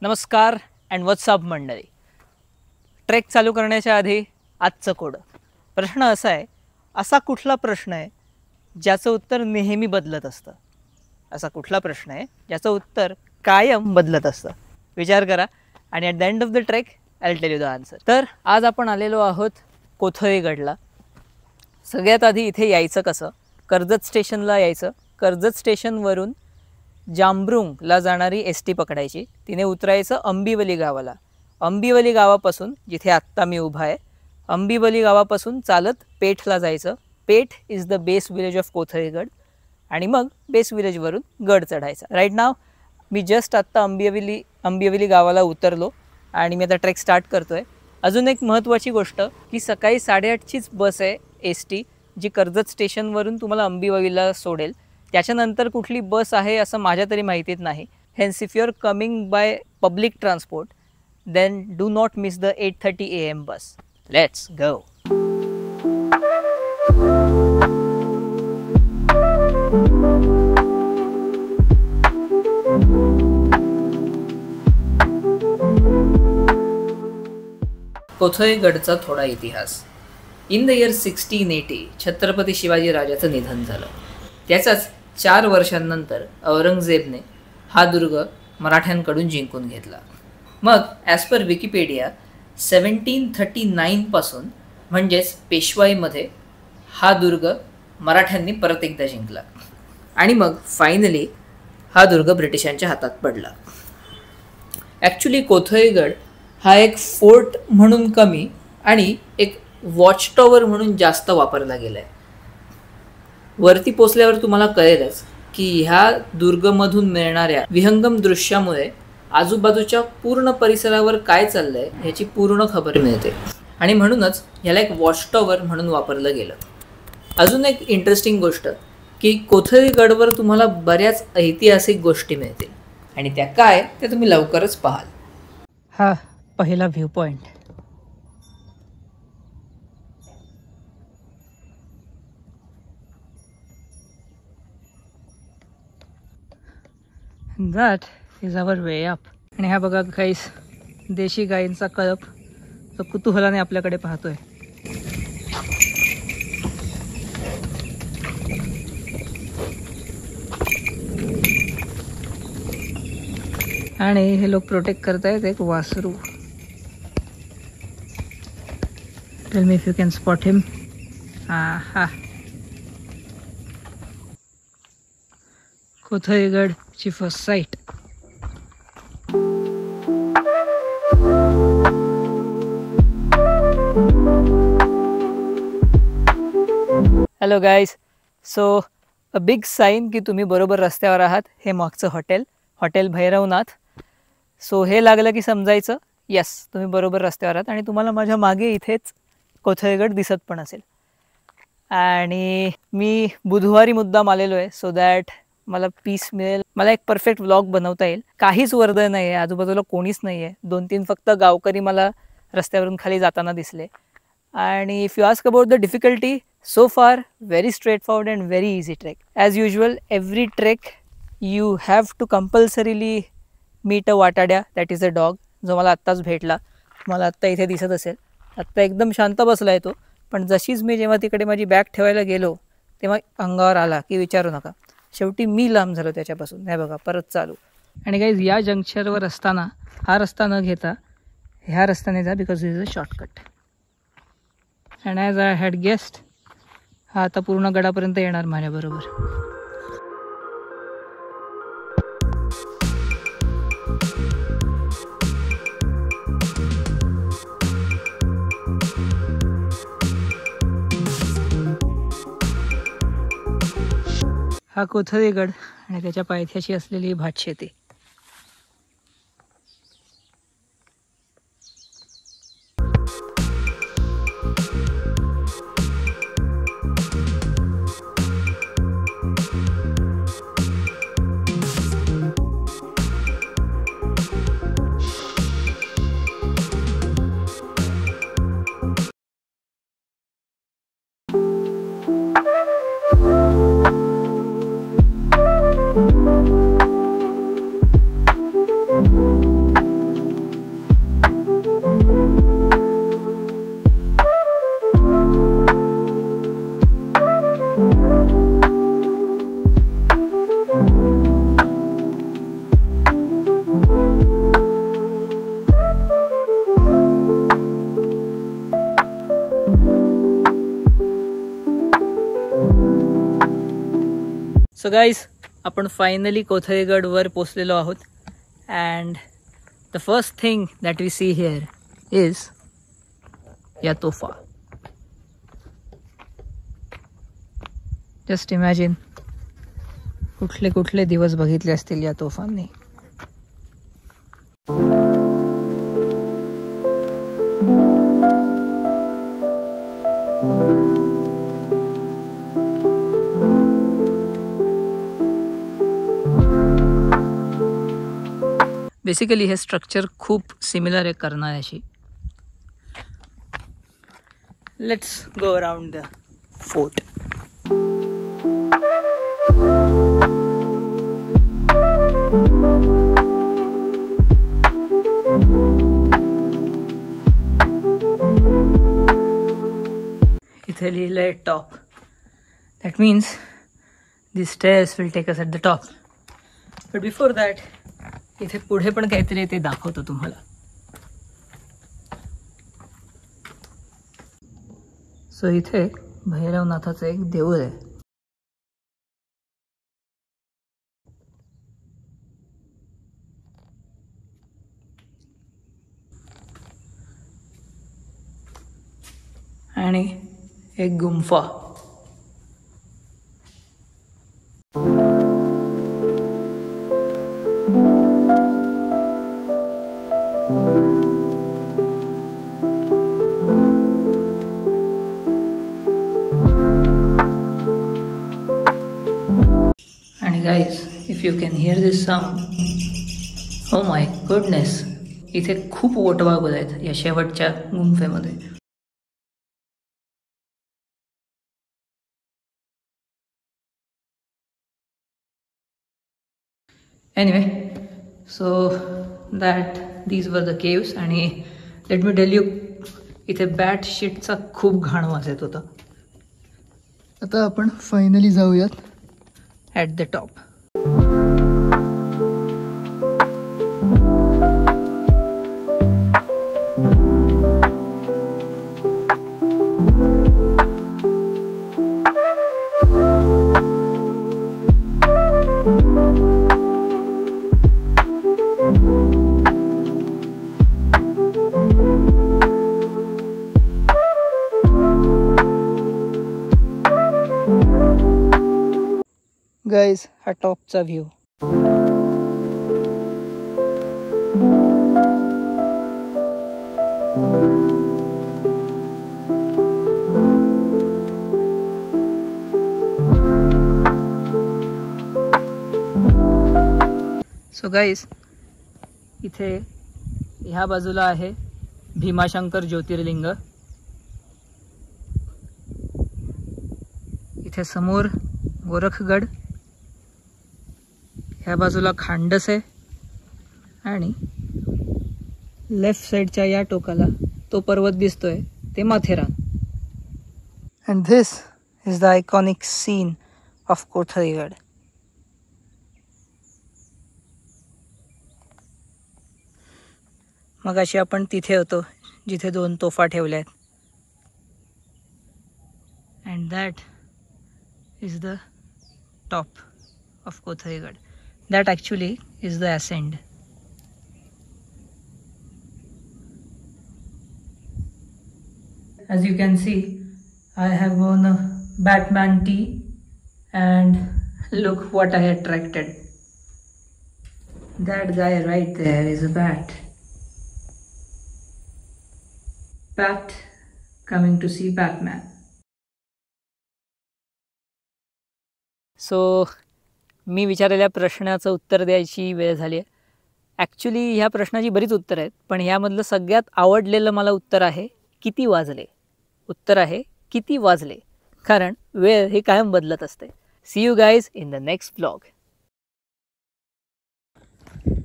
नमस्कार and WhatsApp मंडळी. Trek चालू करण्याच्या आधी आजचं कोड. प्रश्न असा आहे, असा कुठला प्रश्न आहे ज्याचं उत्तर नेहमी बदलत असतं? असा कुठला प्रश्न आहे ज्याचं उत्तर कायम बदलत असतं? विचार करा आणि at the end of the trek I will tell you the answer. तर आज आपण आलेलो आहोत कोथळीगडला. सगळ्यात आधी इथे यायचं कसं? कर्जत स्टेशनला यायचं. कर्जत स्टेशनवरून जांबरुंगला जाणारी एस टी पकडायची. तिने उतरायचं अंबिवली गावाला. अंबिवली गावापासून, जिथे आत्ता मी उभा आहे, अंबिवली गावापासून चालत पेठला जायचं. Peth is the base village of Kothaligad. आणि मग बेस विलेजवरून गड चढायचा. राईट नाव मी जस्ट आत्ता अंबिवली गावाला उतरलो आणि मी आता ट्रेक स्टार्ट करतो आहे. अजून एक महत्त्वाची गोष्ट की सकाळी 8:30चीच बस आहे एस टी, जी कर्जत स्टेशनवरून तुम्हाला अंबिवलीला सोडेल. त्याच्यानंतर कुठली बस आहे असं माझ्या तरी माहितीत नाही. Hence if you are coming by public transport then do not miss the 8:30 AM bus. Let's go. कोथळीगडचा थोडा इतिहास. In the year 1680 Chhatrapati Shivaji राजाचं निधन झालं. त्याचाच 4 वर्षांनंतर औरंगजेबने हा दुर्ग मराठ्यांकडून जिंकून घेतला. मग ॲज पर विकिपीडिया 1739 पासून म्हणजेच पेशवाईमध्ये हा दुर्ग मराठ्यांनी परत एकदा जिंकला आणि मग फायनली हा दुर्ग ब्रिटिशांच्या हातात पडला. ॲक्च्युली कोथळीगड हा एक फोर्ट म्हणून कमी आणि एक वॉच टॉवर म्हणून जास्त वापरला गेला आहे. वरती पोचल्यावर तुम्हाला कळेलच की ह्या दुर्गमधून मिळणाऱ्या विहंगम दृश्यामुळे आजूबाजूच्या पूर्ण परिसरावर काय चाललंय ह्याची पूर्ण खबर मिळते आणि म्हणूनच ह्याला एक वॉच टॉवर म्हणून वापरलं गेलं. अजून एक इंटरेस्टिंग गोष्ट की कोथळीगडवर तुम्हाला बऱ्याच ऐतिहासिक गोष्टी मिळतील आणि त्या काय ते तुम्ही लवकरच पाहाल. हा पहिला view point. That is our way up. आणि हा बघा गाईस, देशी गायींचा कळप तो कुतूहलाने आपल्याकडे पाहतोय. आणि हे लोक प्रोटेक्ट करतायत एक वासरू. Tell me if you can spot him. हा कोथळीगडची first sight. Hello guys. So a big sign की तुम्ही बरोबर रस्त्यावर आहात. हे मागचं हॉटेल भैरवनाथ. सो हे लागलं की समजायचं यस तुम्ही बरोबर रस्त्यावर आहात आणि तुम्हाला माझ्या मागे इथेच कोथळीगड दिसत पण असेल. आणि मी बुधवारी मुद्दाम आलेलो आहे सो दॅट मला पीस मिळेल, मला एक परफेक्ट व्लॉग बनवता येईल. काहीच वर्दळ नाही आहे, आजूबाजूला कोणीच नाही आहे. 2-3 फक्त गावकरी मला रस्त्यावरून खाली जाताना दिसले. आणि if you ask about the difficulty, so far very straightforward and very easy trek. As usual every trek you have to compulsorily meet a वाटाड्या, दॅट इज अ डॉग, जो मला आत्ताच भेटला. मला आत्ता इथे दिसत असेल. आत्ता एकदम शांत बसला आहे तो, पण जशीच मी जेव्हा तिकडे माझी बॅग ठेवायला गेलो तेव्हा अंगावर आला की विचारू नका. शेवटी मी लांब झालो त्याच्यापासून. हे बघा परत चालू. आणि गाईज या जंक्शनवर असताना हा रस्ता न घेता ह्या रस्त्याने जा, because is a shortcut. And as I had guest, हा आता पूर्ण गडापर्यंत येणार माझ्याबरोबर. हा कोथळीगड आणि त्याच्या पायथ्याशी असलेली भातशेती. सो गाईज, आपण फायनली कोथळीगडवर पोचलेलो आहोत. And the first thing that we see here is या तोफा. जस्ट इमॅजिन कुठले कुठले दिवस बघितले असतील या तोफांनी. बेसिकली हे स्ट्रक्चर खूप सिमिलर आहे कर्नाळ्याशी. Let's go around the fort. इथे लिहिलंय top. That means the stairs will take us at the top. But before that इथे पुढे पण काहीतरी ते दाखवतो तुम्हाला. सो इथे भैरवनाथाचं एक देऊळ आहे. आणि एक गुंफा. आणि guys, if you can hear this sound, oh my goodness, इथे खूप वोटवाघूळ आहेत या शेवटच्या गुंफेमध्ये. Anyway, so that these were the caves. आणि लेट मी टेल यू, इथे बॅट शीटचा खूप घाण वास येत होता. आता आपण फायनली जाऊयात ॲट द टॉप. गाईज, हा टॉपचा व्ह्यू. सो गाईज, इथे ह्या बाजूला आहे भीमाशंकर ज्योतिर्लिंग. इथे समोर गोरखगड, ह्या बाजूला खांडस आहे आणि लेफ्ट साईडच्या या टोकाला तो पर्वत दिसतोय ते Matheran. And this is the iconic scene of Kothaligad. मगाशी आपण तिथे होतो जिथे 2 तोफा ठेवल्या आहेत. And that is the top of Kothaligarh. That actually is the ascent. As you can see, I have worn a Batman tee and Look what I attracted. That guy right there is a bat. Bat coming to see Batman. So मी विचारलेल्या प्रश्नाचं उत्तर द्यायची वेळ झाली आहे. Actually ह्या प्रश्नाची बरीच उत्तरं आहेत, पण ह्यामधलं सगळ्यात आवडलेलं मला उत्तर आहे किती वाजले. उत्तर आहे किती वाजले, कारण वेळ हे कायम बदलत असते. See you guys in the next blog.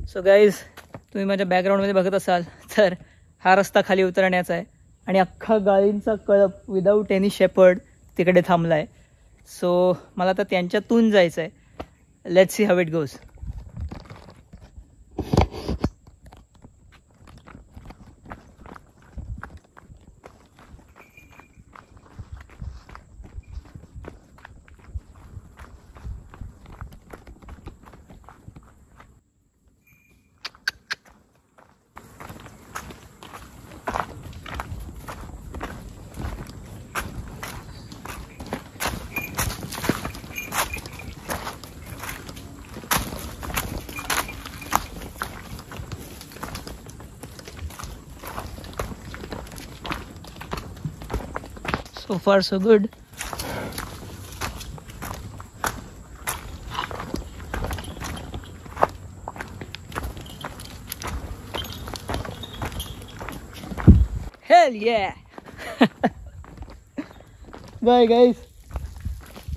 So guys, तुम्ही माझ्या बॅकग्राऊंडमध्ये बघत असाल तर हा रस्ता खाली उतरण्याचा आहे आणि अख्खा गाळींचा कळप विदाऊट एनी शेपर्ड तिकडे थांबला आहे. सो मला आता त्यांच्यातून जायचं आहे. Let's see how it goes. So far so good. Hell yeah. Bye guys.